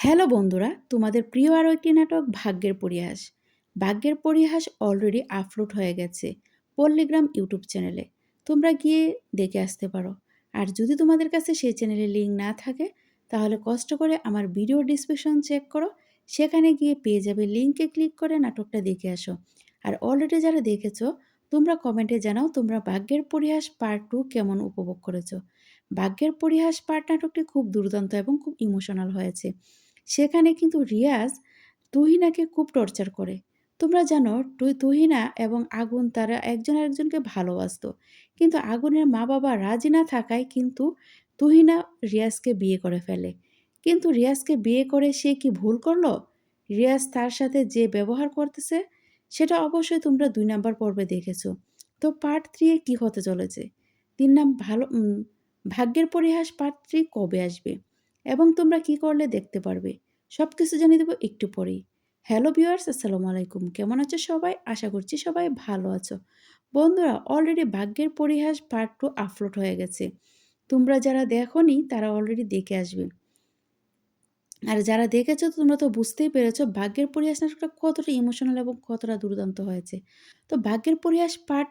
Hello বন্ধুরা, তোমাদের প্রিয় আরও একটি নাটক ভাগ্যের পরিহাস। ভাগ্যের পরিহাস অলরেডি আপলোড হয়ে গেছে পল্লীগ্রাম ইউটিউব চ্যানেলে। তোমরা গিয়ে দেখে আসতে পারো। আর যদি তোমাদের কাছে সেই চ্যানেলের লিঙ্ক না থাকে তাহলে কষ্ট করে আমার ভিডিও ডিসক্রিপশন চেক করো, সেখানে গিয়ে পেয়ে যাবে, লিঙ্কে ক্লিক করে নাটকটা দেখে আসো। আর অলরেডি যারা দেখেছো তোমরা কমেন্টে জানাও তোমরা ভাগ্যের পরিহাস পার্ট 2 কেমন উপভোগ করেছো। ভাগ্যের পরিহাস পার্ট নাটকটি খুব দুর্দান্ত এবং খুব ইমোশনাল হয়েছে। সেখানে কিন্তু রিয়াজ তুহিনাকে খুব টর্চার করে। তোমরা জানো তুহিনা এবং আগুন তারা একজন আরেকজনকে ভালোবাসতো, কিন্তু আগুনের মা বাবা রাজি না থাকায় কিন্তু তুহিনা রিয়াজকে বিয়ে করে ফেলে। কিন্তু রিয়াজকে বিয়ে করে সে কি ভুল করলো? রিয়াজ তার সাথে যে ব্যবহার করতেছে সেটা অবশ্যই তোমরা 2 নম্বর পর্বে দেখেছো। তো পার্ট 3 এ কি হতে চলেছে? ভাগ্যের পরিহাস পার্ট 3 কবে আসবে এবং তোমরা কি করলে দেখতে পারবে, সব কিছু জানিয়ে দেবো একটু পরেই। হ্যালো ভিউয়ার্স, আসসালামু আলাইকুম। কেমন আছো সবাই? আশা করছি সবাই ভালো আছো। বন্ধুরা, অলরেডি ভাগ্যের পরিহাস পার্ট 2 আপলোড হয়ে গেছে। তোমরা যারা দেখোনি তারা অলরেডি দেখে আসবে। আর যারা দেখেছো তোমরা তো বুঝতেই পেরেছো ভাগ্যের পরিহাস নাটকটা কতটা ইমোশনাল এবং কতটা দুর্দান্ত হয়েছে। তো ভাগ্যের পরিহাস পার্ট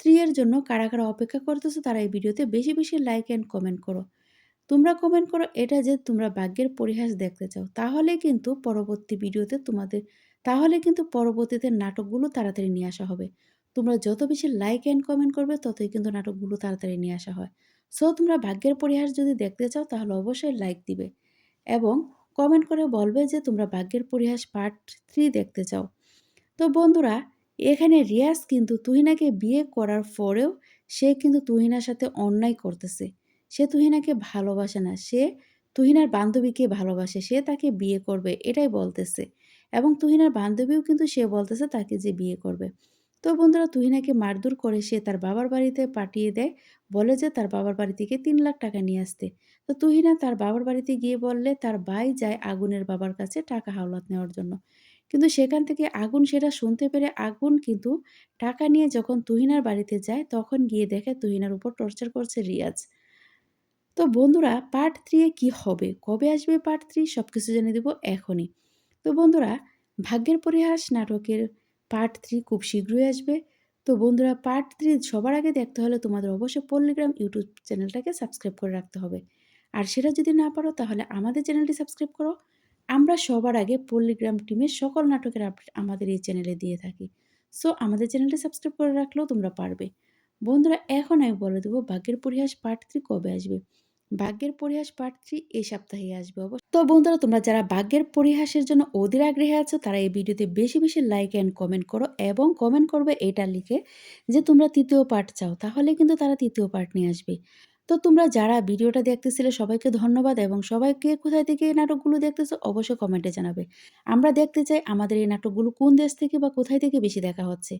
3 এর জন্য কারা কারা অপেক্ষা করতেছো তারা এই ভিডিওতে বেশি বেশি লাইক অ্যান্ড কমেন্ট করো। তোমরা কমেন্ট করো এটা যে তোমরা ভাগ্যের পরিহাস দেখতে চাও, তাহলে কিন্তু পরবর্তীতে নাটকগুলো তাড়াতাড়ি নিয়ে আসা হবে। তোমরা যত বেশি লাইক অ্যান্ড কমেন্ট করবে ততই কিন্তু নাটকগুলো তাড়াতাড়ি নিয়ে আসা হয়। সো তোমরা ভাগ্যের পরিহাস যদি দেখতে চাও তাহলে অবশ্যই লাইক দিবে এবং কমেন্ট করে বলবে যে তোমরা ভাগ্যের পরিহাস পার্ট 3 দেখতে চাও। তো বন্ধুরা, এখানে রিয়াজ কিন্তু তুহিনাকে বিয়ে করার পরেও সে কিন্তু তুহিনার সাথে অন্যায় করতেছে। সে তুহিনাকে ভালোবাসে না, সে তুহিনার বান্ধবীকে ভালোবাসে, সে তাকে বিয়ে করবে এটাই বলতেছে। এবং তুহিনার বান্ধবীও কিন্তু সে বলতেছে তাকে যে বিয়ে করবে। তো বন্ধুরা, তুহিনাকে মারধর করে সে তার বাবার বাড়িতে পাঠিয়ে দেয়, বলে যে তার বাবার বাড়ি থেকে 3 লাখ টাকা নিয়ে আসতে। তো তুহিনা তার বাবার বাড়িতে গিয়ে বললে তার ভাই যায় আগুনের বাবার কাছে টাকা হাওলাত নেওয়ার জন্য। কিন্তু সেখান থেকে আগুন সেটা শুনতে পেরে আগুন কিন্তু টাকা নিয়ে যখন তুহিনার বাড়িতে যায় তখন গিয়ে দেখে তুহিনার উপর টর্চার করছে রিয়াজ। তো বন্ধুরা, পার্ট 3 এ কি হবে, কবে আসবে পার্ট 3 সবকিছু জানিয়ে দেবো এখনই। তো বন্ধুরা, ভাগ্যের পরিহাস নাটকের পার্ট 3 খুব শীঘ্রই আসবে। তো বন্ধুরা, পার্ট 3 সবার আগে দেখতে হলে তোমাদের অবশ্যই পল্লীগ্রাম ইউটিউব চ্যানেলটাকে সাবস্ক্রাইব করে রাখতে হবে। আর সেটা যদি না পারো তাহলে আমাদের চ্যানেলটি সাবস্ক্রাইব করো। আমরা সবার আগে পল্লীগ্রাম টিমের সকল নাটকের আপডেট আমাদের এই চ্যানেলে দিয়ে থাকি। সো আমাদের চ্যানেলটি সাবস্ক্রাইব করে রাখলেও তোমরা পারবে। বন্ধুরা, এখন আমি বলে দেবো ভাগ্যের পরিহাস পার্ট 3 কবে আসবে। ভাগ্যের পরিহাস পার্ট 3 এই সপ্তাহে আসবে অবশ্য। তো বন্ধুরা, তোমরা যারা ভাগ্যের পরিহাসের জন্য অধীর আগ্রহী আছো তারা এই ভিডিওতে বেশি বেশি লাইক অ্যান্ড কমেন্ট করো এবং কমেন্ট করবে এটা লিখে যে তোমরা 3য় পার্ট চাও, তাহলে কিন্তু তারা 3য় পার্ট নিয়ে আসবে। তো তোমরা যারা ভিডিওটা দেখতেছিলে সবাইকে ধন্যবাদ এবং সবাইকে কোথায় থেকে এই নাটকগুলো দেখতেছো অবশ্যই কমেন্টে জানাবে। আমরা দেখতে চাই আমাদের এই নাটকগুলো কোন দেশ থেকে বা কোথায় থেকে বেশি দেখা হচ্ছে।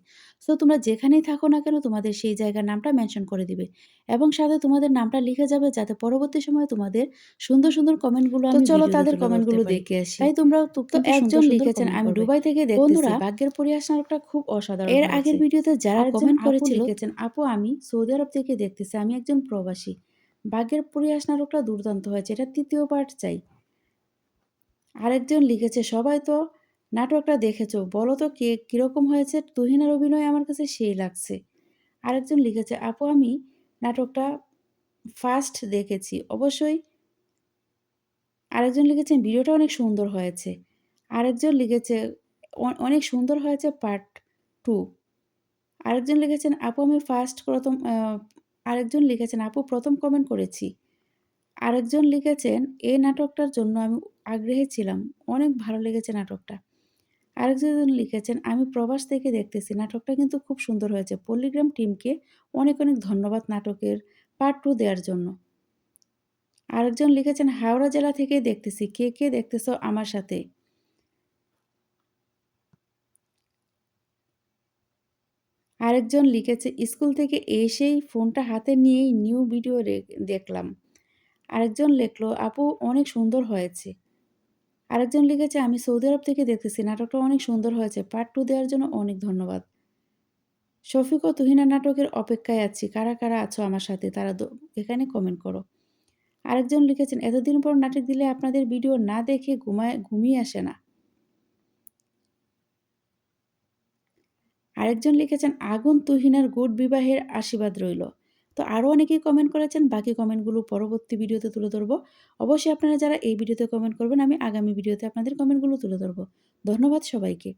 সো তোমরা যেখানেই থাকো না কেন তোমাদের সেই জায়গার নামটা মেনশন করে দিবে এবং সাথে তোমাদের নামটা লিখে যাবে যাতে পরবর্তী সময়ে তোমাদের সুন্দর সুন্দর কমেন্টগুলো আমি চলো তাদের কমেন্টগুলো দেখে আসি। তাই তোমরা তো কিন্তু একজন লিখেছেন আমি দুবাই থেকে দেখতেছি ভাগ্যের পরিহাস নাটকটা খুব অসাধারণ। এর আগের ভিডিওতে যারা কমেন্ট করেছিল লিখেছেন আপু আমি সৌদি আরব থেকে দেখতেছি, আমি একজন প্রবাসী। ভাগ্যের পরিহাস নাটকটা দুর্দান্ত হয়েছে, এটা 3য় পার্ট চাই। আরেকজন লিখেছে সবাই তো নাটকটা দেখেছো, বলো তো কে কিরকম হয়েছে, তুহিনার অভিনয় আমার কাছে সেই লাগছে। আরেকজন লিখেছে আপু আমি নাটকটা ফার্স্ট দেখেছি অবশ্যই। আরেকজন লিখেছেন ভিডিওটা অনেক সুন্দর হয়েছে। আরেকজন লিখেছে অনেক সুন্দর হয়েছে পার্ট 2। আরেকজন লিখেছেন আপু আমি আরেকজন লিখেছেন আপু প্রথম কমেন্ট করেছি। আরেকজন লিখেছেন এই নাটকটার জন্য আমি আগ্রহী ছিলাম, অনেক ভালো লেগেছে নাটকটা। আরেকজন লিখেছেন আমি প্রবাস থেকে দেখতেছি, নাটকটা কিন্তু খুব সুন্দর হয়েছে। পল্লীগ্রাম টিমকে অনেক অনেক ধন্যবাদ নাটকের পার্ট 2 দেওয়ার জন্য। আরেকজন লিখেছেন হাওড়া জেলা থেকে দেখতেছি, কে কে দেখতেছো আমার সাথে। আরেকজন লিখেছে স্কুল থেকে এসেই ফোনটা হাতে নিয়েই নিউ ভিডিও দেখলাম। আরেকজন লিখলো আপু অনেক সুন্দর হয়েছে। আরেকজন লিখেছে আমি সৌদি আরব থেকে দেখতেছি, নাটকটা অনেক সুন্দর হয়েছে, পার্ট 2 দেওয়ার জন্য অনেক ধন্যবাদ। শফিক ও তুহিনা নাটকের অপেক্ষায় আছি, কারা কারা আছো আমার সাথে তারা এখানে কমেন্ট করো। আরেকজন লিখেছেন, "এতদিন পর নাটক দিলে আপনাদের ভিডিও না দেখে ঘুমই আসে না।" আরেকজন লিখেছেন, "আগুন তুহিনার গুড বিবাহের আশীর্বাদ রইল।" তো আরও অনেকেই কমেন্ট করেছেন। বাকি কমেন্টগুলো পরবর্তী ভিডিওতে তুলে ধরব। অবশ্যই আপনারা যারা এই ভিডিওতে কমেন্ট করবেন, আমি আগামী ভিডিওতে আপনাদের কমেন্টগুলো তুলে ধরব। ধন্যবাদ সবাইকে।